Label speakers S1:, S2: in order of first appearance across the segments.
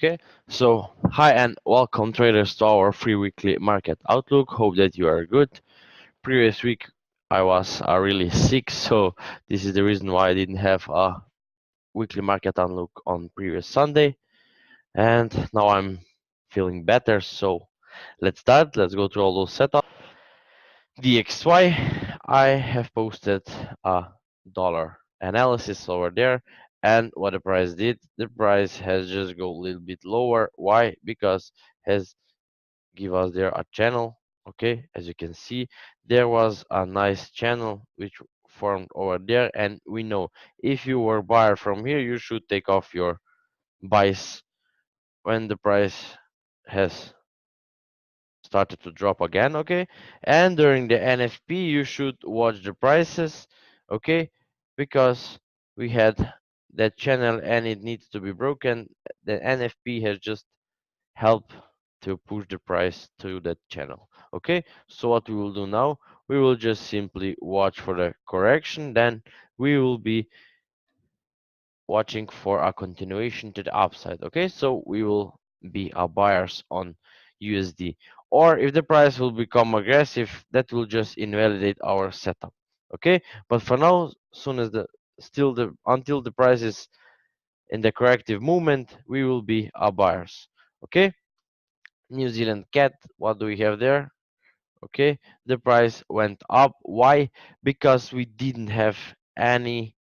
S1: Okay, so hi and welcome traders to our free weekly market outlook. Hope that you are good. Previous week I was really sick, so this is the reason why I didn't have a weekly market outlook on previous Sunday, and now I'm feeling better. So let's start. Let's go through all those setups. DXY, I have posted a dollar analysis over there, and what the price did, the price has just go a little bit lower. Why? Because has give us there a channel. Okay, as you can see, there was a nice channel which formed over there, and we know if you were buyer from here, you should take off your buys when the price has started to drop again. Okay, and during the NFP you should watch the prices. Okay, because we had that channel and it needs to be broken. The NFP has just helped to push the price to that channel. Okay, so what we will do now, we will just simply watch for the correction, then we will be watching for a continuation to the upside. Okay, so we will be our buyers on USD, or if the price will become aggressive, that will just invalidate our setup. Okay, but for now, soon as the still the until the price is in the corrective movement, we will be our buyers. Okay, New Zealand cat, what do we have there? Okay, the price went up. Why? Because we didn't have any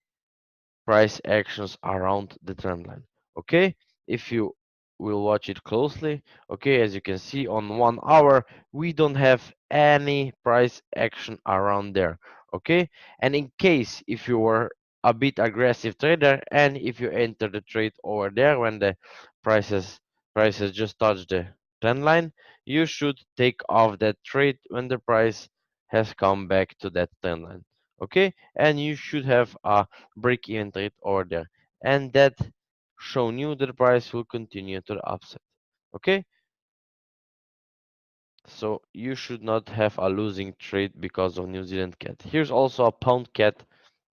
S1: price actions around the trend line. Okay, if you will watch it closely, okay, as you can see on 1 hour, we don't have any price action around there. Okay, and in case if you were a bit aggressive trader and if you enter the trade over there when the prices prices just touch the trend line, you should take off that trade when the price has come back to that trend line. Okay, and you should have a break even trade over there, and that shown you that the price will continue to the upside. Okay, so you should not have a losing trade because of New Zealand cat. Here's also a pound cat.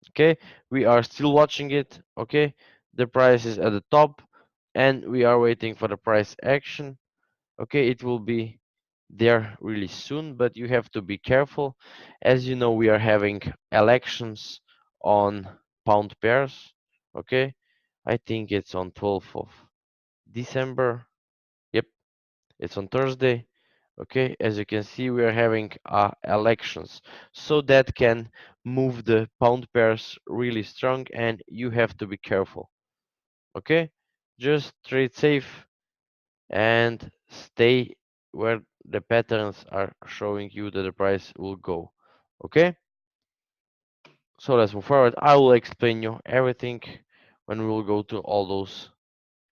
S1: Okay, we are still watching it. Okay, the price is at the top and we are waiting for the price action. Okay, it will be there really soon, but you have to be careful. As you know, we are having elections on pound pairs. Okay, I think it's on 12th of December. Yep, it's on Thursday. Okay, as you can see, we are having elections, so that can move the pound pairs really strong, and you have to be careful. Okay, just trade safe and stay where the patterns are showing you that the price will go. Okay, so let's move forward. I will explain you everything when we will go to all those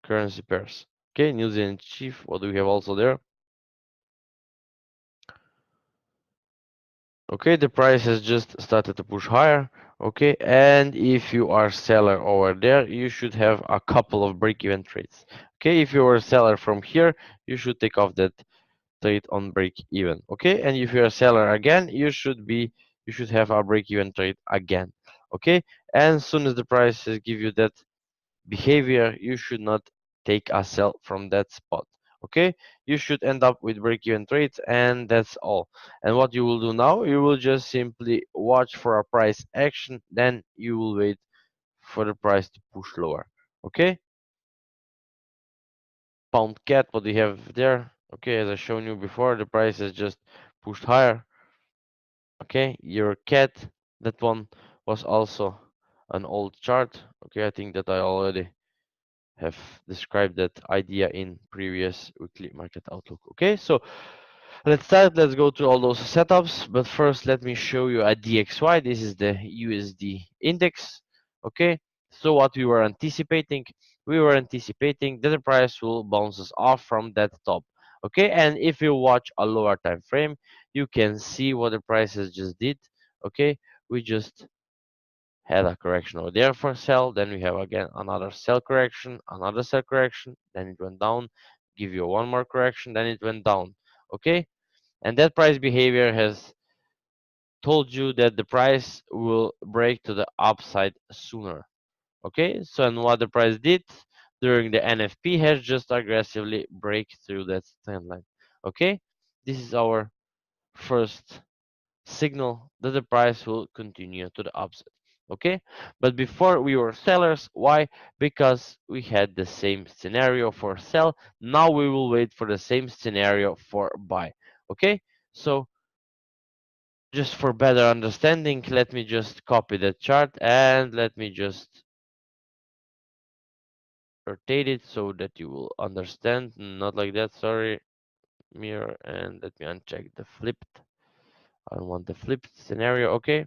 S1: currency pairs. Okay, New Zealand chief, what do we have also there? Okay, the price has just started to push higher. Okay, and if you are seller over there, you should have a couple of break-even trades. Okay, if you are a seller from here, you should take off that trade on break even. Okay, and if you're a seller again, you should have a break even trade again. Okay, and as soon as the prices give you that behavior, you should not take a sell from that spot. Okay, you should end up with break even trades, and that's all. And what you will do now, you will just simply watch for a price action, then you will wait for the price to push lower. Okay, pound cat, what do you have there? Okay, as I shown you before, the price has just pushed higher. Okay, your cat, that one was also an old chart. Okay, I think that I already have described that idea in previous weekly market outlook. Okay, so let's start. Let's go to all those setups, but first let me show you a DXY. This is the USD index. Okay, so what we were anticipating that the price will bounces off from that top. Okay, and if you watch a lower time frame, you can see what the prices just did. Okay, we just had a correction over there for sell, then we have again another sell correction, another sell correction, then it went down, give you one more correction, then it went down. Okay, and that price behavior has told you that the price will break to the upside sooner. Okay, so and what the price did, during the NFP has just aggressively break through that trend line. Okay, this is our first signal that the price will continue to the upside. Okay, but before we were sellers. Why? Because we had the same scenario for sell. Now we will wait for the same scenario for buy. Okay, so just for better understanding, let me just copy the chart and let me just rotate it so that you will understand. Not like that, sorry, mirror, and let me uncheck the flipped. I don't want the flipped scenario. Okay,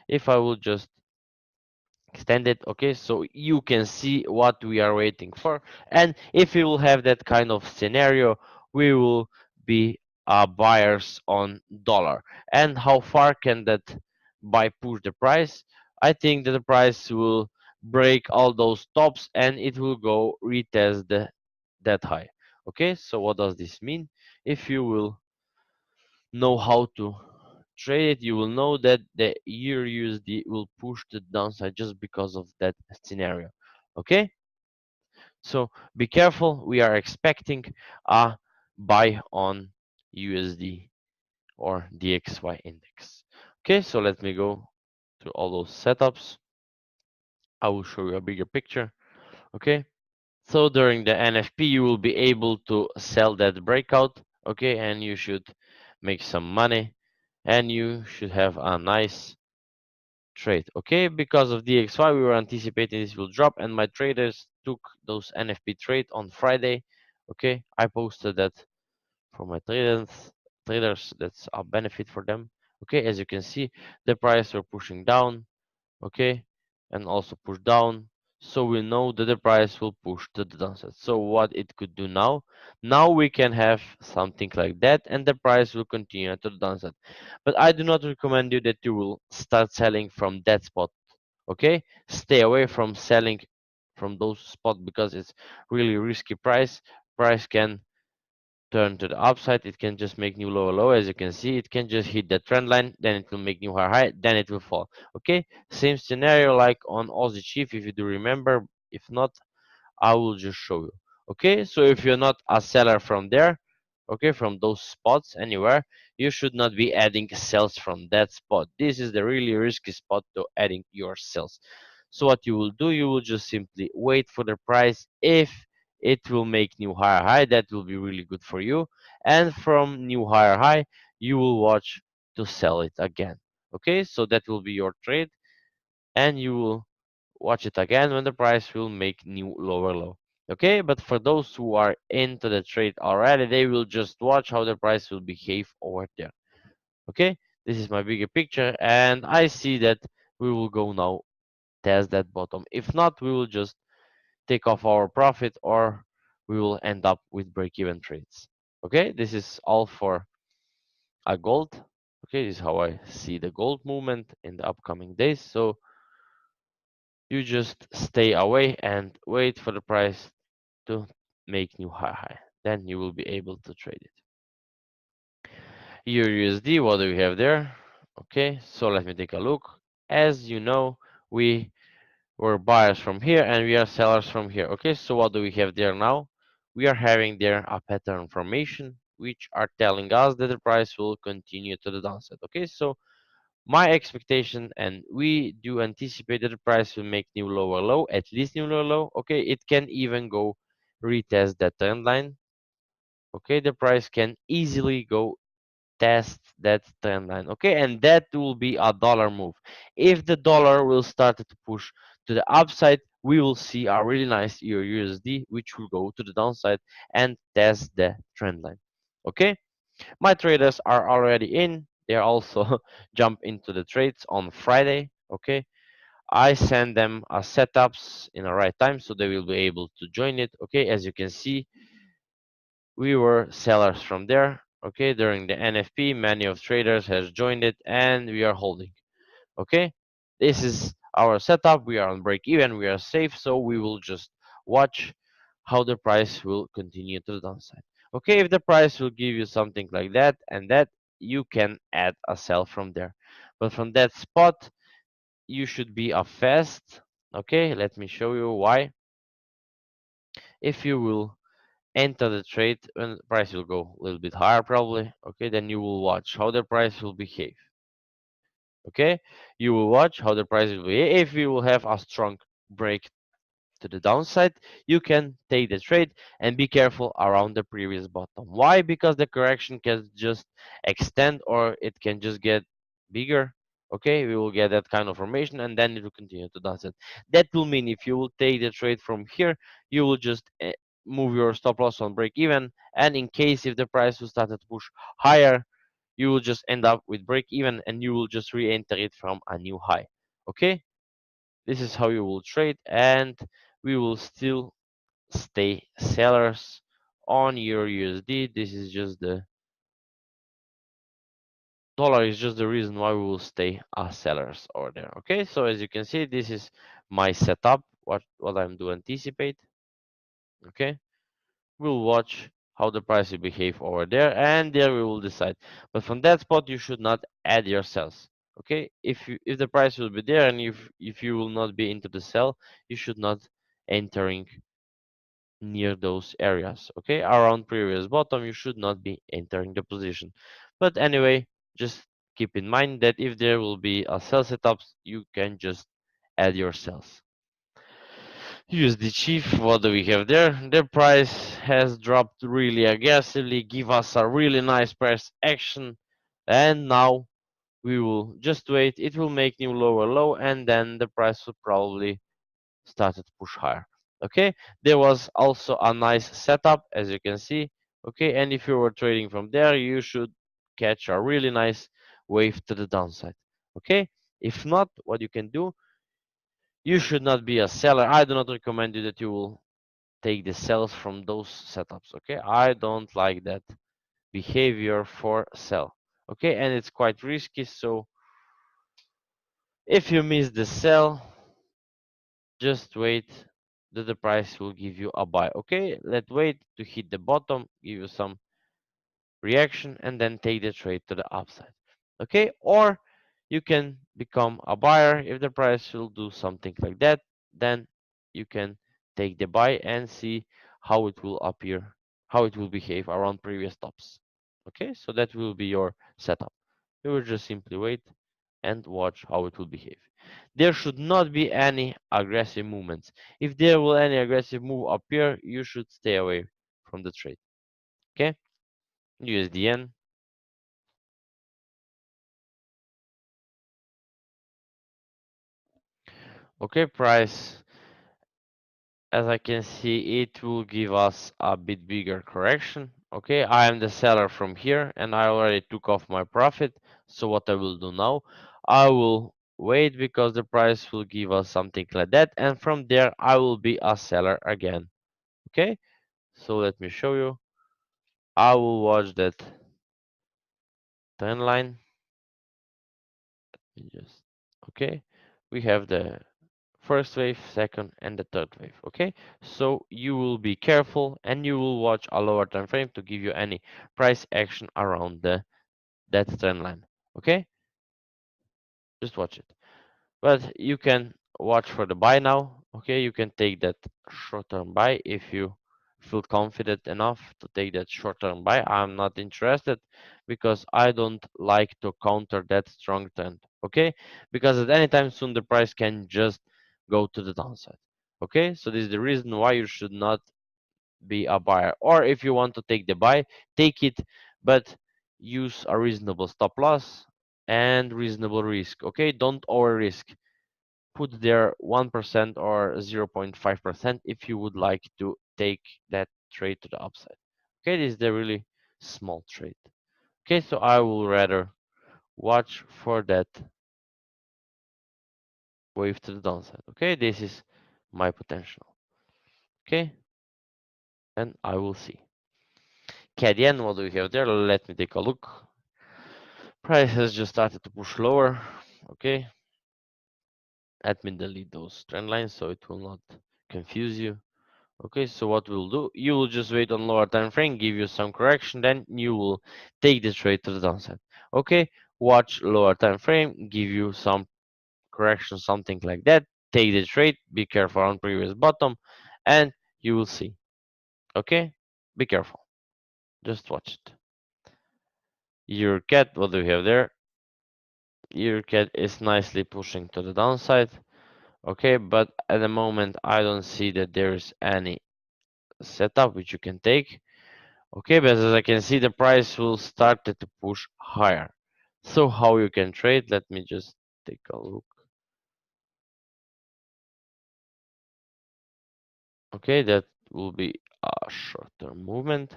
S1: if I will just extend it, okay, so you can see what we are waiting for. And if we will have that kind of scenario, we will be buyers on dollar. And how far can that buy push the price? I think that the price will break all those tops and it will go retest that high. Okay, so what does this mean? If you will know how to trade it, you will know that the year USD will push the downside just because of that scenario. Okay, so be careful. We are expecting a buy on USD or DXY index. Okay, so let me go through all those setups. I will show you a bigger picture. Okay, so during the NFP you will be able to sell that breakout. Okay, and you should make some money and you should have a nice trade. Okay, because of DXY we were anticipating this will drop and my traders took those NFP trade on Friday. Okay, I posted that for my traders. That's a benefit for them. Okay, as you can see, the price were pushing down. Okay, and also push down, so we know that the price will push to the downside. So what it could do now, we can have something like that and the price will continue to the downside. But I do not recommend you that you will start selling from that spot. Okay, stay away from selling from those spots because it's really risky. Price can turn to the upside. It can just make new lower low. As you can see, it can just hit the trend line, then it will make new higher high, then it will fall. Okay, same scenario like on Aussie Chief, if you do remember. If not, I will just show you. Okay, so if you're not a seller from there, okay, from those spots anywhere, you should not be adding sales from that spot. This is the really risky spot to adding your sales. So what you will do, you will just simply wait for the price. If it will make new higher high, that will be really good for you. And from new higher high, you will watch to sell it again. Okay, so that will be your trade, and you will watch it again when the price will make new lower low. Okay, but for those who are into the trade already, they will just watch how the price will behave over there. Okay, this is my bigger picture, and I see that we will go now test that bottom. If not, we will just take off our profit or we will end up with break-even trades. Okay, this is all for a gold. Okay, this is how I see the gold movement in the upcoming days. So you just stay away and wait for the price to make new high. Then you will be able to trade it. EURUSD, what do we have there? Okay, so let me take a look. As you know, we're buyers from here and we are sellers from here. Okay, so what do we have there now? We are having there a pattern formation which are telling us that the price will continue to the downside. Okay, so my expectation, and we do anticipate that the price will make new lower low, at least new lower low. Okay, it can even go retest that trend line. Okay, the price can easily go test that trend line. Okay, and that will be a dollar move. If the dollar will start to push to the upside, we will see a really nice euro USD which will go to the downside and test the trend line. Okay, my traders are already in. They are also jump into the trades on Friday. Okay, I send them setups in the right time so they will be able to join it. Okay, as you can see, we were sellers from there. Okay, during the NFP, many of traders has joined it and we are holding. Okay, this is our setup. We are on break even, we are safe, so we will just watch how the price will continue to the downside. Okay, if the price will give you something like that and that, you can add a sell from there. But from that spot, you should be a fast. Okay, let me show you why. if you will enter the trade when the price will go a little bit higher probably, okay, then you will watch how the price will behave. Okay, you will watch how the price will behave. If you will have a strong break to the downside, you can take the trade and be careful around the previous bottom. Why? Because the correction can just extend or it can just get bigger. Okay, we will get that kind of formation and then it will continue to downside. That will mean if you will take the trade from here, you will just move your stop loss on break even, and in case if the price will start to push higher, you will just end up with break even and you will just re-enter it from a new high. Okay, this is how you will trade, and we will still stay sellers on your USD. This is just the dollar is just the reason why we will stay as sellers over there. Okay, so as you can see, this is my setup, what I'm to anticipate. Okay, we'll watch how the price will behave over there, and there we will decide. But from that spot you should not add your sells. Okay, if the price will be there and if you will not be into the sell, you should not entering near those areas. Okay, around previous bottom you should not be entering the position. But anyway, just keep in mind that if there will be a sell setups, you can just add your sells. USD Chief, what do we have there? The price has dropped really aggressively, give us a really nice price action, and now we will just wait. It will make new lower low, and then the price will probably start to push higher. Okay, there was also a nice setup, as you can see. Okay, and if you were trading from there, you should catch a really nice wave to the downside. Okay, if not, what you can do, you should not be a seller. I do not recommend you that you will take the sells from those setups. Okay, I don't like that behavior for sell. Okay, and it's quite risky, so if you miss the sell, just wait that the price will give you a buy. Okay, let's wait to hit the bottom, give you some reaction, and then take the trade to the upside. Okay, or you can become a buyer. If the price will do something like that, then you can take the buy and see how it will appear, how it will behave around previous tops. Okay, so that will be your setup. You will just simply wait and watch how it will behave. There should not be any aggressive movements. If there will any aggressive move appear, you should stay away from the trade. Okay, USDN. Okay, price, as I can see, it will give us a bit bigger correction. Okay, I am the seller from here and I already took off my profit. So what I will do now, I will wait because the price will give us something like that, and from there I will be a seller again. Okay, so let me show you. I will watch that trend line. Just okay, we have the first wave, second, and the third wave. Okay, so you will be careful and you will watch a lower time frame to give you any price action around that trend line. Okay, just watch it. But you can watch for the buy now. Okay, you can take that short-term buy if you feel confident enough to take that short-term buy. I'm not interested because I don't like to counter that strong trend. Okay, because at any time soon the price can just go to the downside. Okay, so this is the reason why you should not be a buyer. Or if you want to take the buy, take it, but use a reasonable stop loss and reasonable risk. Okay, don't over risk. Put there 1% or 0.5% if you would like to take that trade to the upside. Okay, this is the really small trade. Okay, so I will rather watch for that wave to the downside. Okay, this is my potential. Okay, and I will see. Canadian, what do we have there? Let me take a look. Price has just started to push lower. Okay, let me delete those trend lines so it will not confuse you. Okay, so what we'll do, you will just wait on lower time frame, give you some correction, then you will take the trade to the downside. Okay, watch lower time frame, give you some correction, something like that. Take the trade, be careful on previous bottom, and you will see. Okay, be careful. Just watch it. Your cat, what do we have there? Your cat is nicely pushing to the downside. Okay, but at the moment I don't see that there's any setup which you can take. Okay, but as I can see, the price will start to push higher. So how you can trade? Let me just take a look. Okay, that will be a short-term movement.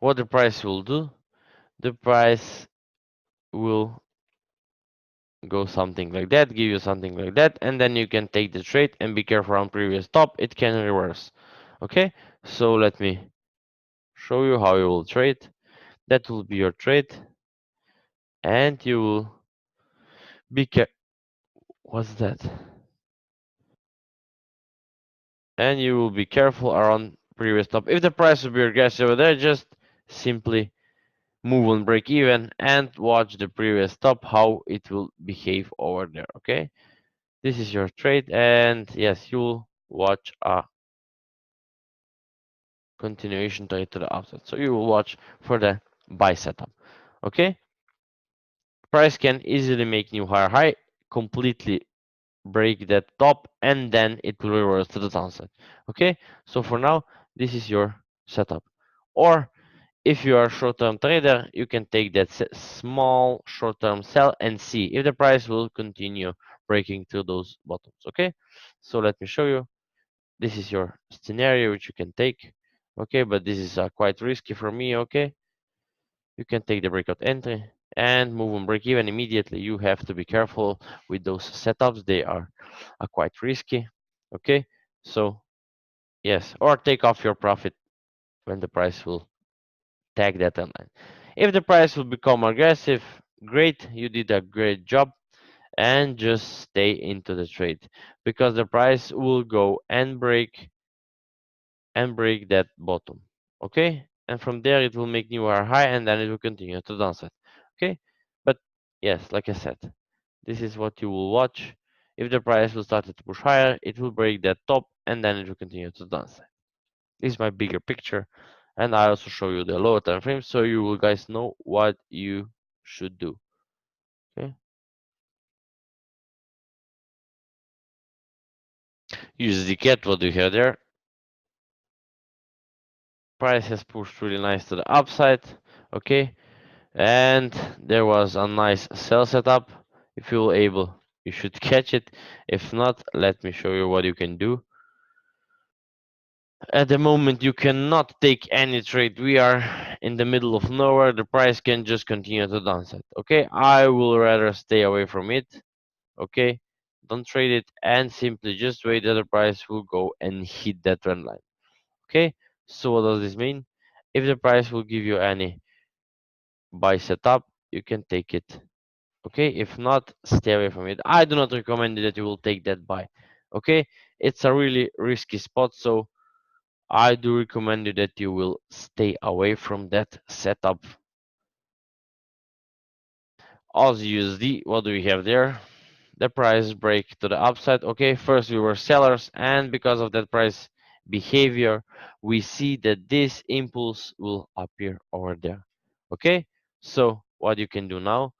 S1: What the price will do? The price will go something like that, give you something like that, and then you can take the trade and be careful on previous top. It can reverse. Okay, so let me show you how you will trade. That will be your trade, and you will be care. What's that? And you will be careful around previous top. If the price will be aggressive over there, just simply move on break even and watch the previous top how it will behave over there. Okay, this is your trade, and yes, you'll watch a continuation trade to the upside. So you will watch for the buy setup. Okay, price can easily make new higher high, completely break that top, and then it will reverse to the downside. Okay, so for now this is your setup. Or if you are a short-term trader, you can take that small short-term sell and see if the price will continue breaking through those bottoms. Okay, so let me show you. This is your scenario which you can take. Okay, but this is quite risky for me. Okay, you can take the breakout entry and move on break even immediately. You have to be careful with those setups. They are quite risky. Okay, so yes, or take off your profit when the price will tag that line. If the price will become aggressive, great, you did a great job, and just stay into the trade because the price will go and break that bottom. Okay, and from there it will make new high, and then it will continue to downside. Okay, but yes, like I said, this is what you will watch. If the price will start to push higher, it will break that top, and then it will continue to downside. This is my bigger picture, and I also show you the lower time frame so you will guys know what you should do. Okay, use the cat. What do you have there? Price has pushed really nice to the upside. Okay, and there was a nice sell setup. If you're able, you should catch it. If not, let me show you what you can do. At the moment, you cannot take any trade. We are in the middle of nowhere. The price can just continue to downside. Okay, I will rather stay away from it. Okay, don't trade it and simply just wait that the price will go and hit that trend line. Okay, so what does this mean? If the price will give you any buy setup, you can take it. Okay, if not, stay away from it. I do not recommend that you will take that buy. Okay, it's a really risky spot, so I do recommend you that you will stay away from that setup. Aussie USD, what do we have there? The price break to the upside. Okay, first we were sellers, and because of that price behavior, we see that this impulse will appear over there. Okay, so what you can do now,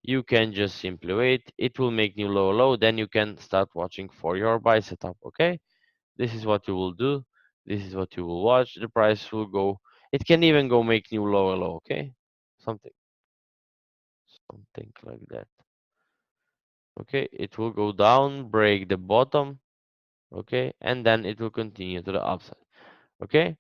S1: you can just simply wait. It will make new low, then you can start watching for your buy setup. Okay, this is what you will do. This is what you will watch. The price will go. It can even go make new low. Okay, something, something like that. Okay, it will go down, break the bottom. Okay, and then it will continue to the upside. Okay,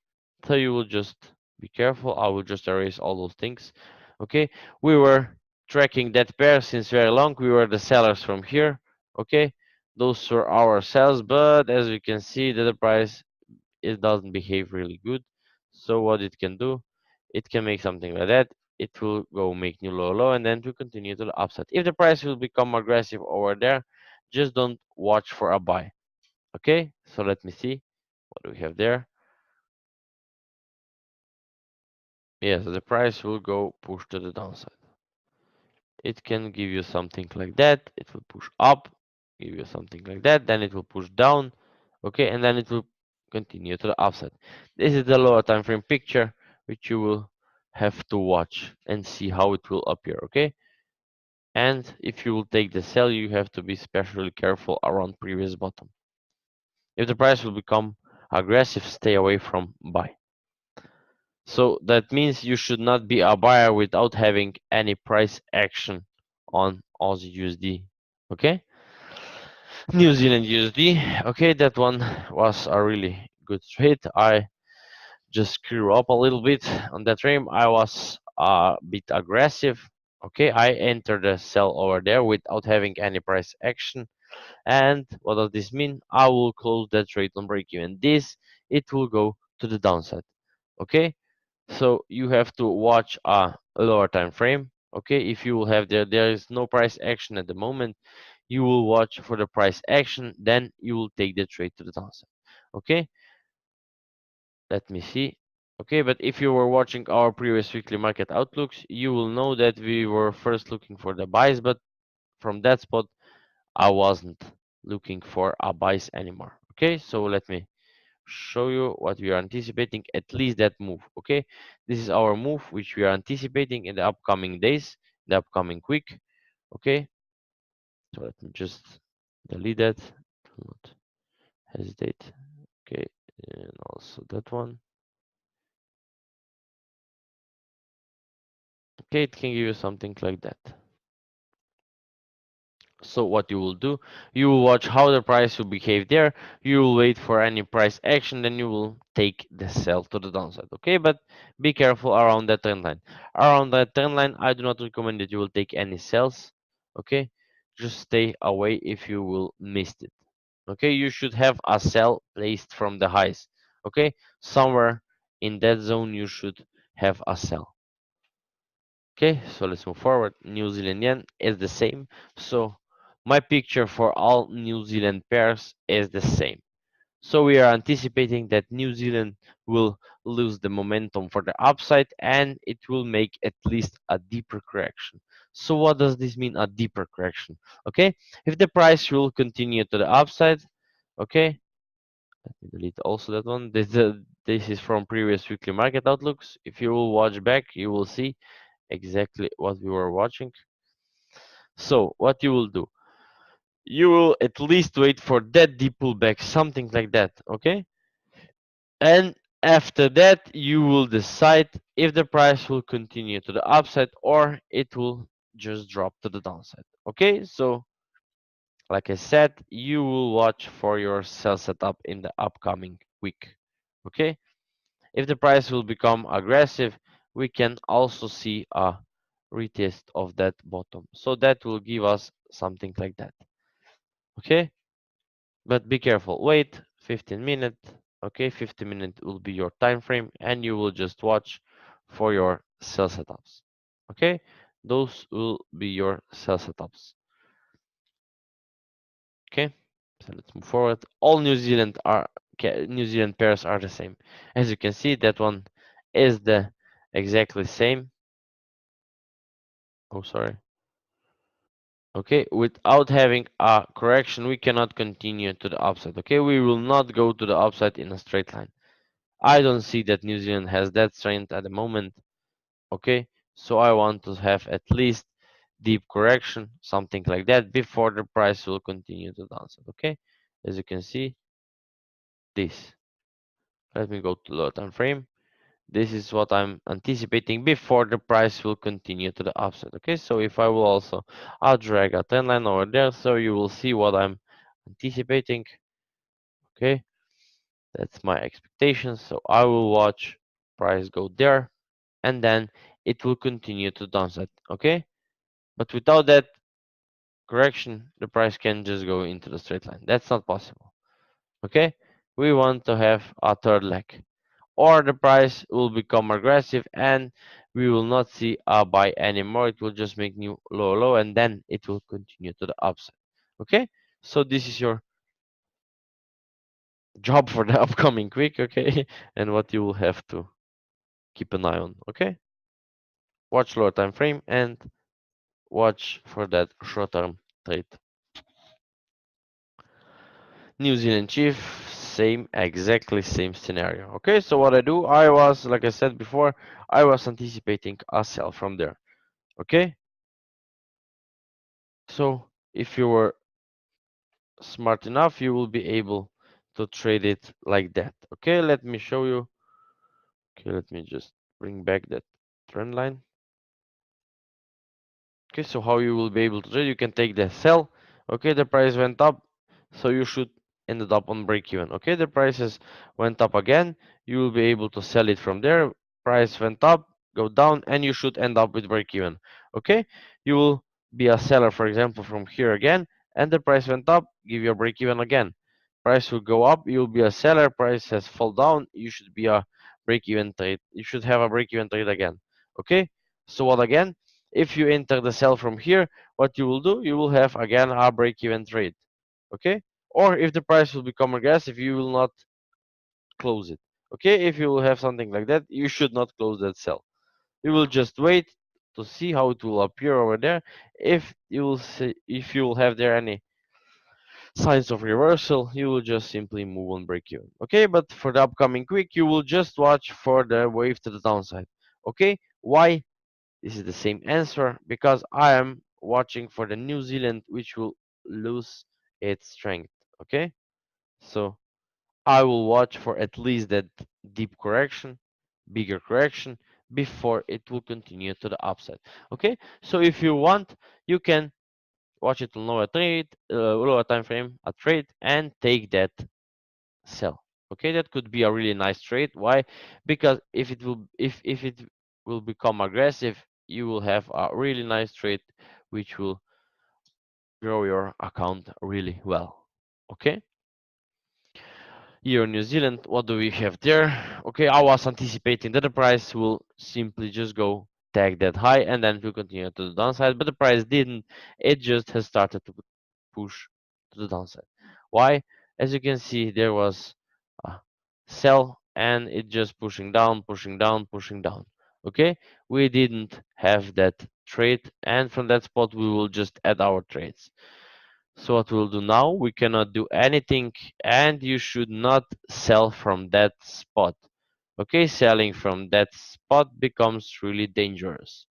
S1: so you will just be careful. I will just erase all those things. Okay, we were tracking that pair since very long. We were the sellers from here. Okay, those were our sells, but as you can see that the price, it doesn't behave really good. So what it can do, it can make something like that. It will go make new low, and then to continue to the upside. If the price will become aggressive over there, just don't watch for a buy. Okay, so let me see what do we have there. Yes, the price will go push to the downside. It can give you something like that. It will push up, give you something like that. Then it will push down. Okay, and then it will continue to the upside. This is the lower time frame picture, which you will have to watch and see how it will appear, okay? And if you will take the sell, you have to be especially careful around previous bottom. If the price will become aggressive, stay away from buy. So that means you should not be a buyer without having any price action on Aussie USD. Okay? New Zealand USD. Okay, that one was a really good trade. I just screw up a little bit on that frame. I was a bit aggressive. Okay, I entered the sell over there without having any price action. And what does this mean? I will close that trade on break even. This, it will go to the downside. Okay, so you have to watch a lower time frame. Okay, if you will have there is no price action at the moment, you will watch for the price action, then you will take the trade to the downside. Okay, let me see. Okay, but if you were watching our previous weekly market outlooks, you will know that we were first looking for the buys, but from that spot I wasn't looking for a buys anymore. Okay, so let me show you what we are anticipating, at least that move. Okay, this is our move which we are anticipating in the upcoming days, the upcoming week. Okay, so let me just delete that. Do not hesitate. Okay, and also that one. Okay, it can give you something like that. So what you will do, you will watch how the price will behave there. You will wait for any price action, then you will take the sell to the downside. Okay, but be careful around that trend line. Around that trend line, I do not recommend that you will take any sells. Okay, just stay away if you will miss it. Okay, you should have a sell placed from the highs. Okay, somewhere in that zone you should have a sell. Okay, so let's move forward. New Zealand yen is the same. So my picture for all New Zealand pairs is the same. So we are anticipating that New Zealand will lose the momentum for the upside and it will make at least a deeper correction. So what does this mean, a deeper correction? Okay, if the price will continue to the upside, okay, let me delete also that one. This is from previous weekly market outlooks. If you will watch back, you will see exactly what we were watching. So what you will do, you will at least wait for that deep pullback, something like that, okay? And after that, you will decide if the price will continue to the upside or it will just drop to the downside. Okay, so like I said, you will watch for your sell setup in the upcoming week. Okay, if the price will become aggressive, we can also see a retest of that bottom. So that will give us something like that. Okay, but be careful. Wait 15 minutes. Okay, 15 minutes will be your time frame, and you will just watch for your sell setups. Okay, those will be your sell setups. Okay, so let's move forward. All New Zealand pairs are the same. As you can see, that one is the exactly same. Oh, sorry. Okay, without having a correction, we cannot continue to the upside. Okay, we will not go to the upside in a straight line. I don't see that New Zealand has that strength at the moment. Okay, so I want to have at least deep correction, something like that, before the price will continue to downside. Okay, as you can see, this. Let me go to lower time frame. This is what I'm anticipating before the price will continue to the upside. Okay, so if I will also, I'll drag a trend line over there so you will see what I'm anticipating. Okay, that's my expectation. So I will watch price go there and then it will continue to downside. Okay, but without that correction, the price can just go into the straight line. That's not possible. Okay, we want to have a third leg, or the price will become aggressive and we will not see a buy anymore. It will just make new low and then it will continue to the upside. Okay, so this is your job for the upcoming week. Okay, and what you will have to keep an eye on. Okay, watch lower time frame and watch for that short term trade. New Zealand Chief, same, exactly same scenario. Okay, so what I do, I was, like I said before, I was anticipating a sell from there. Okay, so if you were smart enough, you will be able to trade it like that. Okay, let me show you. Okay, let me just bring back that trend line. Okay, so how you will be able to trade, you can take the sell. Okay, the price went up, so you should ended up on break even. Okay, the prices went up again, you will be able to sell it from there. Price went up, go down, and you should end up with break even. Okay, you will be a seller, for example, from here again, and the price went up, give you a break even again. Price will go up, you will be a seller. Price has fall down, you should be a break even trade. You should have a break even trade again. Okay, so what again? If you enter the sell from here, what you will do, you will have again a break even trade. Okay, or if the price will become aggressive, you will not close it. Okay, if you will have something like that, you should not close that sell. You will just wait to see how it will appear over there. If you will see, if you will have there any signs of reversal, you will just simply move on break even. Okay, but for the upcoming week, you will just watch for the wave to the downside. Okay, why? This is the same answer because I am watching for the New Zealand, which will lose its strength. Okay, so I will watch for at least that deep correction, bigger correction, before it will continue to the upside. Okay, so if you want, you can watch it on lower time frame, a trade, and take that sell. Okay, that could be a really nice trade. Why? Because if it will become aggressive, you will have a really nice trade, which will grow your account really well. Okay. Here in New Zealand, what do we have there? Okay, I was anticipating that the price will simply just go tag that high and then to continue to the downside, but the price didn't. It just has started to push to the downside. Why? As you can see, there was a sell and it just pushing down, pushing down, pushing down. Okay, we didn't have that trade, and from that spot we will just add our trades. So what we'll do now, we cannot do anything, and you should not sell from that spot. Okay, selling from that spot becomes really dangerous.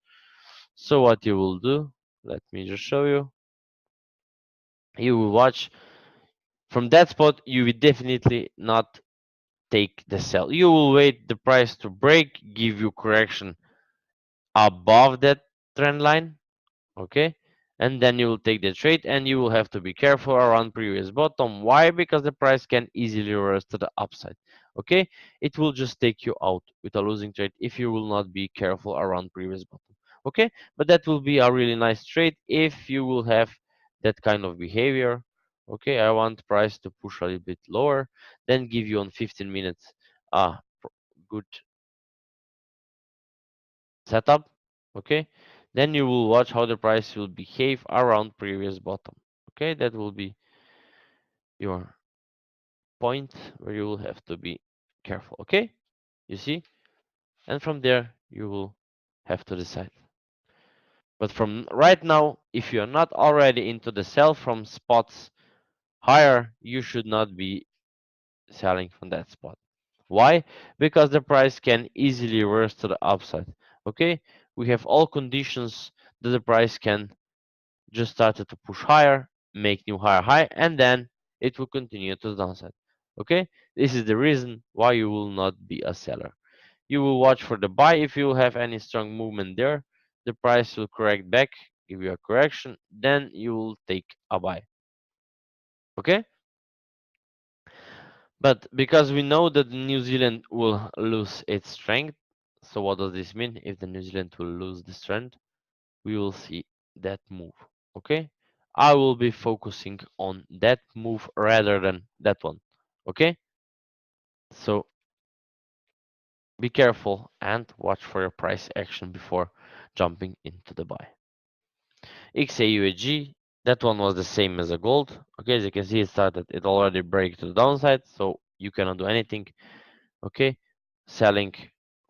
S1: So what you will do, let me just show you. You will watch from that spot, you will definitely not take the sell. You will wait the price to break, give you correction above that trend line. Okay, and then you will take the trade, and you will have to be careful around previous bottom. Why? Because the price can easily reverse to the upside. Okay, it will just take you out with a losing trade if you will not be careful around previous bottom. Okay, but that will be a really nice trade if you will have that kind of behavior. Okay, I want price to push a little bit lower, then give you on 15 minutes a good setup. Okay, then you will watch how the price will behave around previous bottom. Okay, that will be your point where you will have to be careful. Okay, you see, and from there you will have to decide. But from right now, if you are not already into the sell from spots higher, you should not be selling from that spot. Why? Because the price can easily reverse to the upside. Okay, we have all conditions that the price can just started to push higher, make new higher high, and then it will continue to the downside. Okay, this is the reason why you will not be a seller. You will watch for the buy if you have any strong movement there. The price will correct back, give you a correction, then you will take a buy. Okay, but because we know that New Zealand will lose its strength, so what does this mean? If the New Zealand will lose the strength, we will see that move. Okay, I will be focusing on that move rather than that one. Okay, so be careful and watch for your price action before jumping into the buy. XAUAG, that one was the same as a gold. Okay, as you can see, it already break to the downside, so you cannot do anything. Okay, selling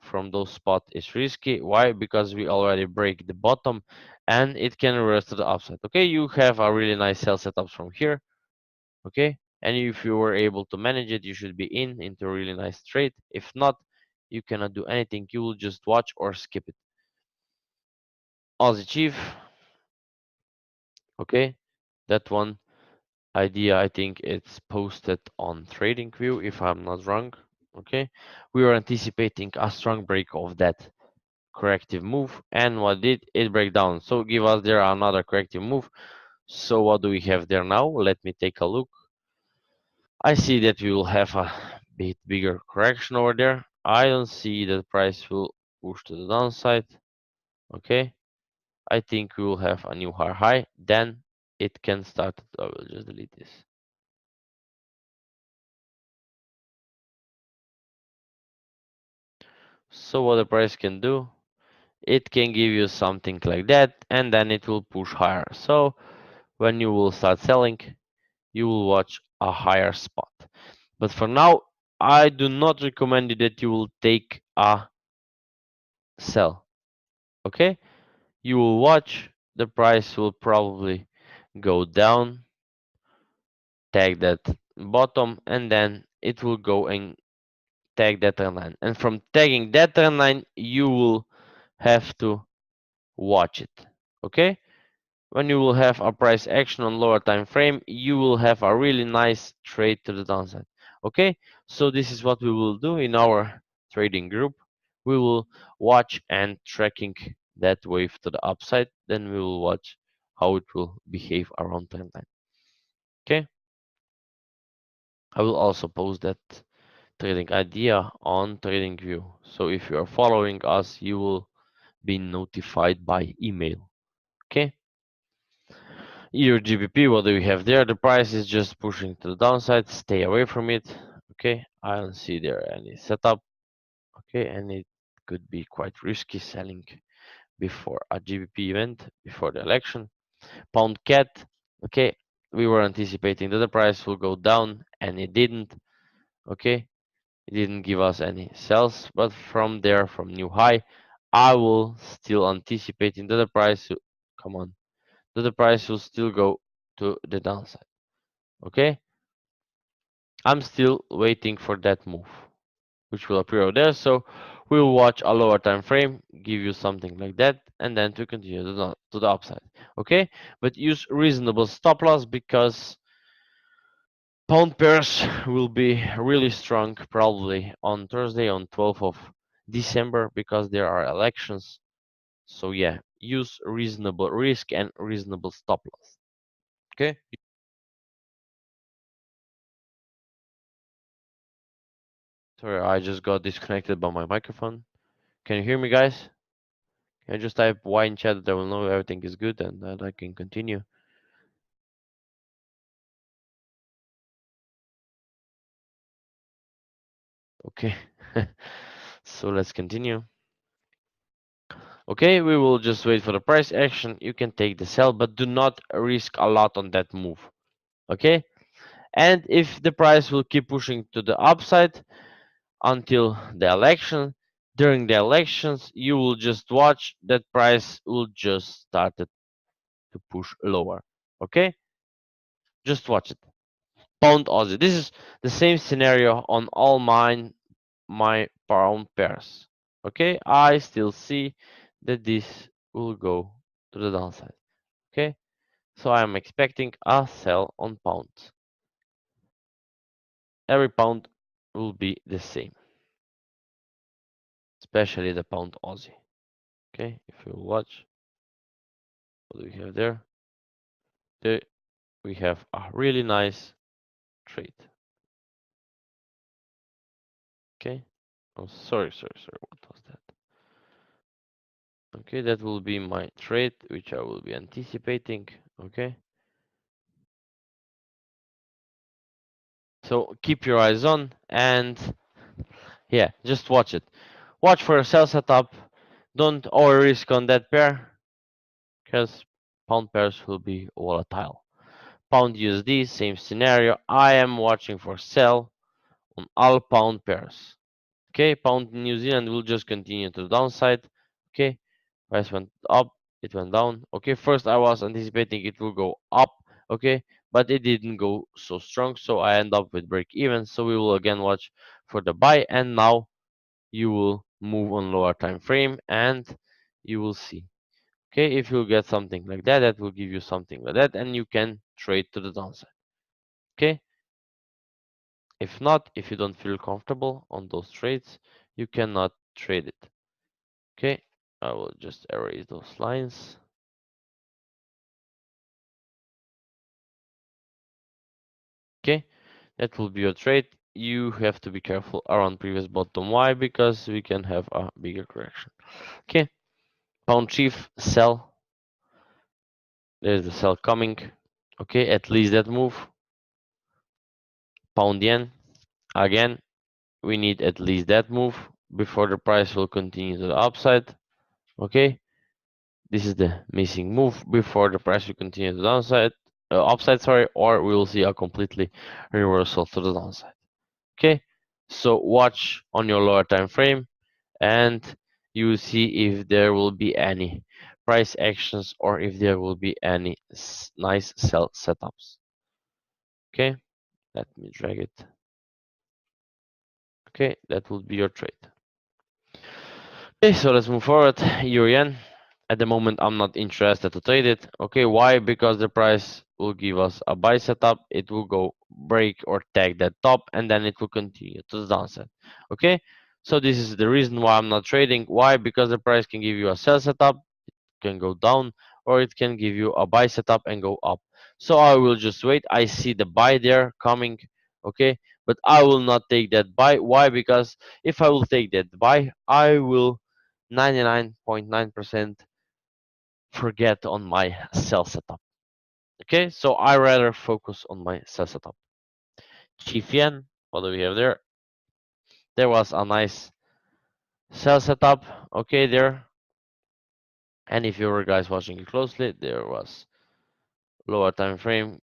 S1: from those spot is risky. Why? Because we already break the bottom and it can reverse to the upside. Okay, you have a really nice sell setups from here. Okay, and if you were able to manage it, you should be into a really nice trade. If not, you cannot do anything. You will just watch or skip it. Aussie Chief, okay, that one idea, I think it's posted on TradingView if I'm not wrong. Okay, we were anticipating a strong break of that corrective move, and what did it break down? So give us there another corrective move. So what do we have there now? Let me take a look. I see that we will have a bit bigger correction over there. I don't see that price will push to the downside. Okay, I think we will have a new higher high, then it can start. I will just delete this. So what the price can do, it can give you something like that, and then it will push higher. So when you will start selling, you will watch a higher spot. But for now, I do not recommend you that you will take a sell. Okay, you will watch, the price will probably go down, tag that bottom, and then it will go and tag that trend line. And from tagging that trend line, you will have to watch it. Okay, when you will have a price action on lower time frame, you will have a really nice trade to the downside. Okay, so this is what we will do in our trading group. We will watch and tracking that wave to the upside, then we will watch how it will behave around trend line. Okay, I will also post that trading idea on TradingView, so if you are following us, you will be notified by email. Okay, your GBP, what do we have there? The price is just pushing to the downside. Stay away from it. Okay, I don't see there any setup. Okay, and it could be quite risky selling before a GBP event, before the election. Pound cat. Okay, we were anticipating that the price will go down, and it didn't. Okay, it didn't give us any sells, but from there, from new high, I will still anticipating that the price. Come on, that the price will still go to the downside. Okay, I'm still waiting for that move, which will appear over there. So we'll watch a lower time frame, give you something like that, and then to continue to the upside. Okay, but use reasonable stop loss because pound pairs will be really strong probably on Thursday on 12th of December because there are elections. So yeah, use reasonable risk and reasonable stop loss. Okay. Sorry, I just got disconnected by my microphone. Can you hear me, guys? Can I just type Y in chat that I will know everything is good and that I can continue? Okay. So let's continue. Okay, we will just wait for the price action. You can take the sell, but do not risk a lot on that move. Okay? And if the price will keep pushing to the upside until the election, during the elections, you will just watch that price will just start to push lower. Okay? Just watch it. Pound Aussie. This is the same scenario on all my pound pairs. Okay, I still see that this will go to the downside. Okay, so I'm expecting a sell on pounds. Every pound will be the same, especially the pound Aussie. Okay, if you watch, what do we have there? There we have a really nice trade. Okay, oh sorry, what was that? Okay, that will be my trade, which I will be anticipating. Okay. So keep your eyes on and yeah, just watch it. Watch for a sell setup. Don't over risk on that pair because pound pairs will be volatile. Pound USD, same scenario. I am watching for sell on all pound pairs. Okay, pound New Zealand will just continue to the downside. Okay, price went up, it went down. Okay, first I was anticipating it will go up. Okay, but it didn't go so strong, so I end up with break even. So we will again watch for the buy, and now you will move on lower time frame and you will see. Okay, if you get something like that, that will give you something like that, and you can trade to the downside. Okay, if not, if you don't feel comfortable on those trades, you cannot trade it. Okay, I will just erase those lines. Okay, that will be your trade. You have to be careful around previous bottom. Why? Because we can have a bigger correction. Okay, pound chief sell. There's the sell coming. Okay, at least that move. Pound yen again. We need at least that move before the price will continue to the upside. Okay, this is the missing move before the price will continue to the downside, upside, sorry, or we will see a completely reversal to the downside. Okay, so watch on your lower time frame and you will see if there will be any price actions or if there will be any nice sell setups. Okay, let me drag it. Okay, that will be your trade. Okay, so let's move forward. Euro yen. At the moment, I'm not interested to trade it. Okay, why? Because the price will give us a buy setup. It will go break or tag that top, and then it will continue to the downside. Okay, so this is the reason why I'm not trading. Why? Because the price can give you a sell setup, can go down, or it can give you a buy setup and go up. So I will just wait. I see the buy there coming. Okay, but I will not take that buy. Why? Because if I will take that buy, I will 99.9% forget on my sell setup. Okay, so I rather focus on my sell setup. Chief yen, what do we have there? There was a nice sell setup. Okay, there. And if you were guys watching it closely, there was lower time frame,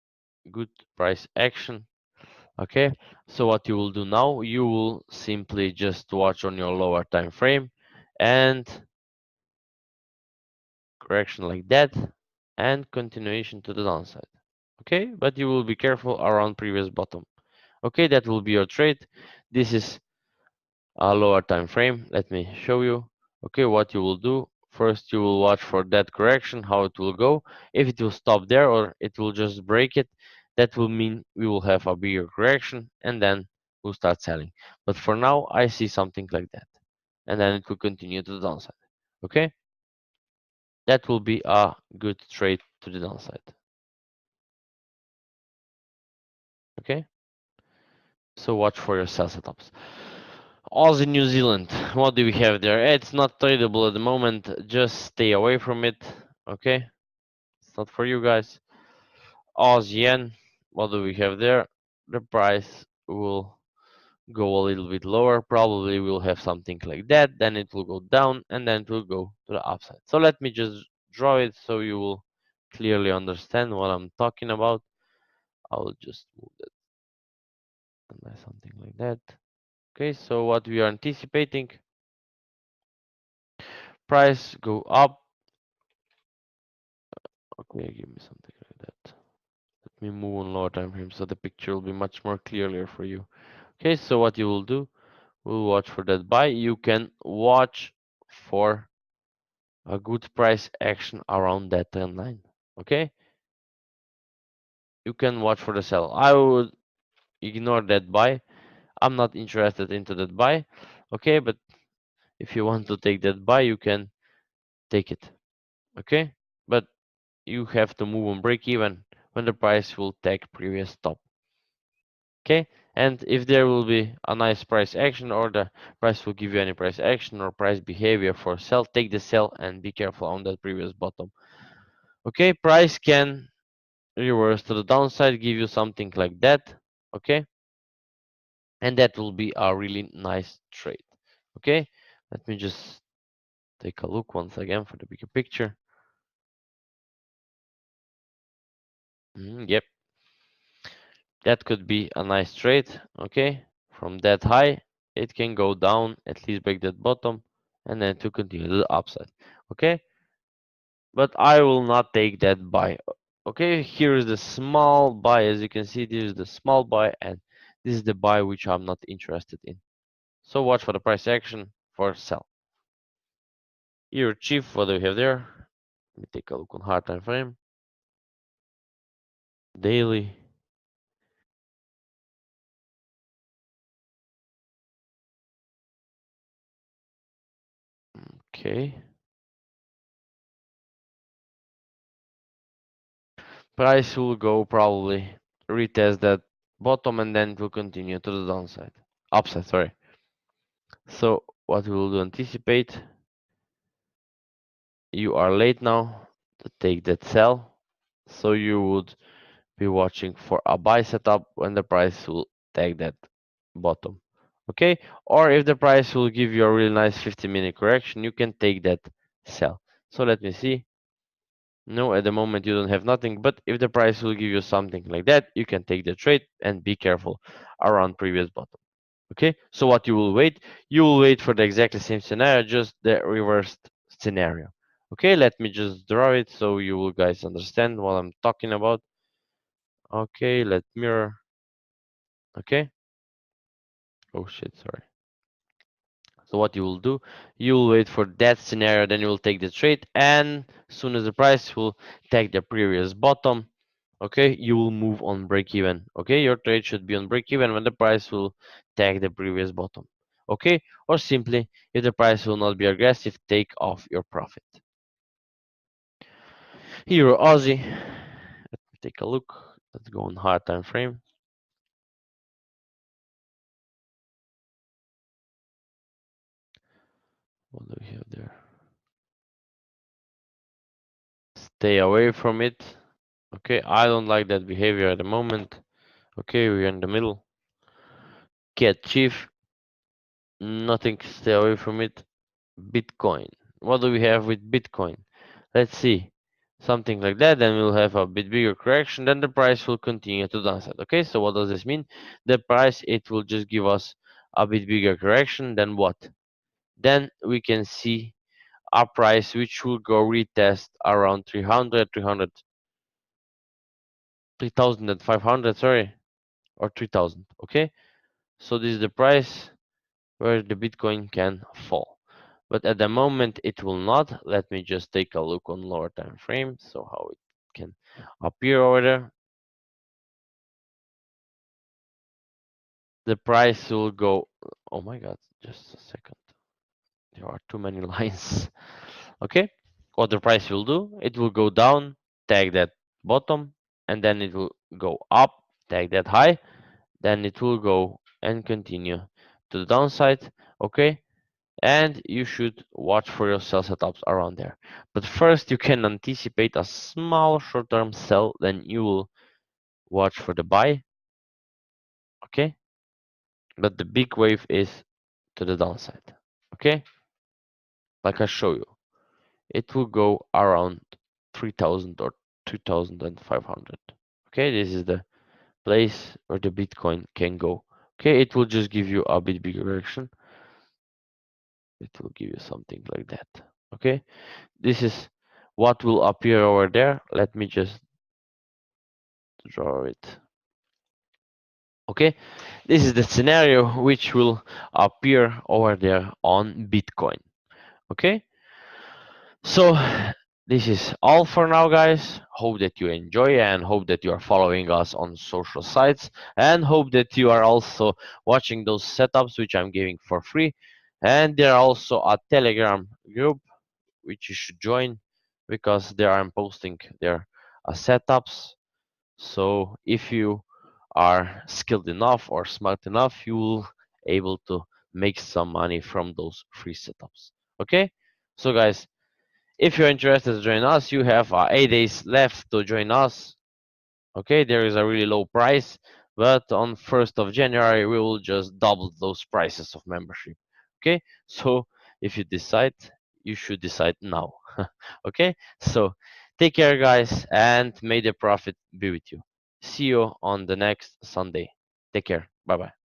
S1: good price action. Okay, so what you will do now, you will simply just watch on your lower time frame and correction like that and continuation to the downside. Okay, but you will be careful around previous bottom. Okay, that will be your trade. This is a lower time frame. Let me show you. Okay, what you will do, first you will watch for that correction, how it will go. If it will stop there or it will just break it, that will mean we will have a bigger correction and then we'll start selling. But for now, I see something like that, and then it will continue to the downside. Okay, that will be a good trade to the downside. Okay, so watch for your sell setups. Aussie New Zealand, what do we have there? It's not tradable at the moment, just stay away from it. Okay, it's not for you guys. Aussie yen, what do we have there? The price will go a little bit lower, probably we'll have something like that, then it will go down and then it will go to the upside. So let me just draw it so you will clearly understand what I'm talking about. I will just move that by something like that. Okay, so what we are anticipating, price go up. Okay, give me something like that. Let me move on lower time frame so the picture will be much more clearer for you. Okay, so what you will do, we'll watch for that buy. You can watch for a good price action around that trend line. Okay, you can watch for the sell. I would ignore that buy. I'm not interested into that buy. Okay, but if you want to take that buy, you can take it. Okay, but you have to move on break even when the price will take previous top. Okay, and if there will be a nice price action or the price will give you any price action or price behavior for sell, take the sell and be careful on that previous bottom. Okay, price can reverse to the downside, give you something like that. Okay, and that will be a really nice trade. Okay, let me just take a look once again for the bigger picture. Yep, that could be a nice trade. Okay, from that high it can go down, at least break that bottom, and then to continue to the upside. Okay, but I will not take that buy. Okay, here is the small buy. As you can see, this is the small buy, and this is the buy which I'm not interested in. So watch for the price action for sell. Here, chief, what do we have there? Let me take a look on hard time frame, daily. Okay, price will go probably retest that bottom, and then it will continue to the downside, upside. Sorry. So what we will do, anticipate. You are late now to take that sell, so you would be watching for a buy setup when the price will take that bottom. Okay, or if the price will give you a really nice 50-minute correction, you can take that sell. So let me see. No, at the moment you don't have nothing, but if the price will give you something like that, you can take the trade, and be careful around previous bottom. Okay, so what you will wait? You will wait for the exactly same scenario, just the reversed scenario. Okay, let me just draw it so you will guys understand what I'm talking about. Okay, let mirror. Okay. Oh shit, sorry. So what you will do, you will wait for that scenario, then you will take the trade, and as soon as the price will take the previous bottom, okay, you will move on break even. Okay, your trade should be on break even when the price will take the previous bottom. Okay, or simply, if the price will not be aggressive, take off your profit. Euro Aussie, let me take a look. Let's go on hard time frame. What do we have there? Stay away from it. Okay, I don't like that behavior at the moment. Okay, we're in the middle. Get chief, nothing, stay away from it. Bitcoin. What do we have with Bitcoin? Let's see. Something like that, then we'll have a bit bigger correction, then the price will continue to downside. Okay, so what does this mean? The price, it will just give us a bit bigger correction, then what? Then we can see a price which will go retest around 300, 3,500, sorry, or 3,000. Okay, so this is the price where the Bitcoin can fall. But at the moment it will not. Let me just take a look on lower time frame, so how it can appear over there. The price will go, oh my god, just a second. There are too many lines. Okay, what the price will do, it will go down, tag that bottom, and then it will go up, tag that high, then it will go and continue to the downside. Okay, and you should watch for your sell setups around there. But first, you can anticipate a small short-term sell, then you will watch for the buy. Okay, but the big wave is to the downside. Okay, like I show you, it will go around 3,000 or 2,500. Okay, this is the place where the Bitcoin can go. Okay, it will just give you a bit bigger direction. It will give you something like that. Okay, this is what will appear over there. Let me just draw it. Okay, this is the scenario which will appear over there on Bitcoin. Okay, so this is all for now, guys. Hope that you enjoy, and hope that you are following us on social sites, and hope that you are also watching those setups which I'm giving for free. And there are also a Telegram group which you should join, because there I'm posting their setups. So if you are skilled enough or smart enough, you will able to make some money from those free setups. Okay, so guys, if you're interested to join us, you have 8 days left to join us. Okay, there is a really low price, but on 1st of January we will just double those prices of membership. Okay, so if you decide, you should decide now. Okay, so take care, guys, and may the profit be with you. See you on the next Sunday. Take care. Bye bye.